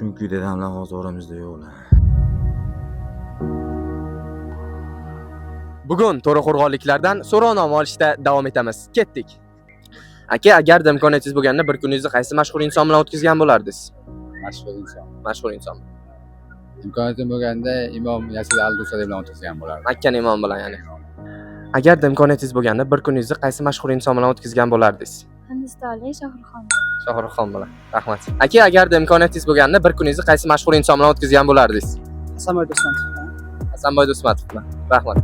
Chunki dadamlar hozir oramizda yo'qlar. Bugun To'raqo'rg'onliklardan so'rovnoma olishda davom etamiz. Ketdik. Aka, agarda imkoniyatingiz bo'lganda bir kuningizni qaysi mashhur inson bilan o'tkazgan bo'lardingiz? Mashhur inson. Mashhur inson. Imkoniyatim bo'lganda Imom Yasir al-Dusari bilan o'tkazgan bo'lardim. Makkan imom bilan ya'ni. Agarda imkoniyatingiz bo'lganda bir kuningizni qaysi mashhur inson bilan o'tkazgan bo'lardingiz? Hindistonlik Shohruxxon. Shohruxxon bilan. Rahmat. Aka, agarda imkoniyatingiz bo'lganda bir kuningizni qaysi mashhur inson bilan o'tkazgan bo'lardingiz? Hasanboy Do'stmatov. Hasanboy Do'stmatov bilan. Rahmat.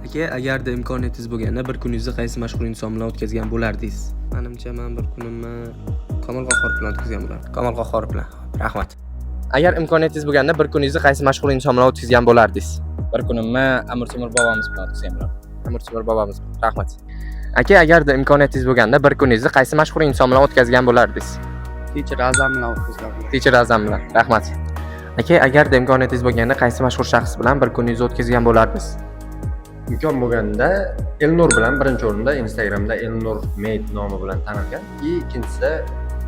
Aka, agarda imkoniyatingiz bo'lganda bir kuningizni qaysi mashhur inson bilan o'tkazgan bo'lardingiz? Menimcha men bir kunimni Komil Qahhor bilan o'tkazgan bo'lardim. Komil Qahhor bilan. Rahmat. Agar imkoniyatingiz bo'lganda bir kuningizni qaysi mashhur inson bilan o'tkazgan bo'lardingiz? Bir kunimni Amir Temur bobomiz bilan o'tkazgan bo'lardim. Amir Temur bobomiz. Rahmat. Aka, agarda imkoniyatingiz bo'lganda bir kuningizni qaysi mashhur inson bilan o'tkazgan bo'lardingiz? Teacher Azam bilan o'tkazgan bo'lardim. Teacher Azam bilan. Rahmat. Aka, agarda imkoniyatingiz bo'lganda qaysi mashhur shaxs bilan bir kuningizni o'tkazgan bo'lardingiz? Imkon bo'lganda Elnur bilan birinchi o'rinda Instagramda Elnur Made nomi bilan tanilgan. Ikkinchisi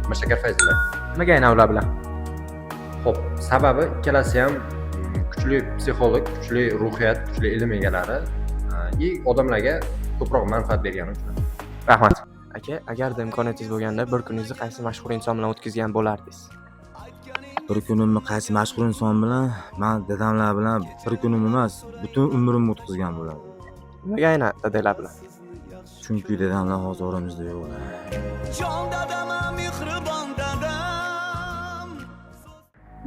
Mashakar Fayzullah. Nimaga aynan ular bilan? Xo'p, sababi ikkalasi ham kuchli psixolog, kuchli ruhiyat, kuchli ilm egalari va odamlarga ko'proq manfaat bergani uchun. Rahmat. Aka, agarda imkoniyatingiz bo'lganda bir kuningizni qaysi mashhur inson bilan o'tkazgan bo'lardingiz? Bir kunimni qaysi mashhur inson bilan? Men dadamlar bilan bir kunim emas, butun umrimni o'tkazgan bo'lardim. Nimaga aynan dadanglar bilan? Chunki dadamlar hozir oramizda yo'qlar.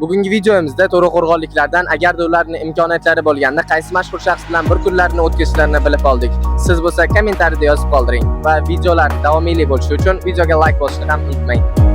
Bugungi videomizda To'raqo'rg'onliklardan agarda ularning imkoniyatlari bo'lganda qaysi mashhur shaxs bilan bir kunlarini o'tkazishlarini bilib oldik. Siz bo'lsa kommentariyada yozib qoldiring va videolar davomiyli bo'lishi uchun videoga like bosishni ham unutmang.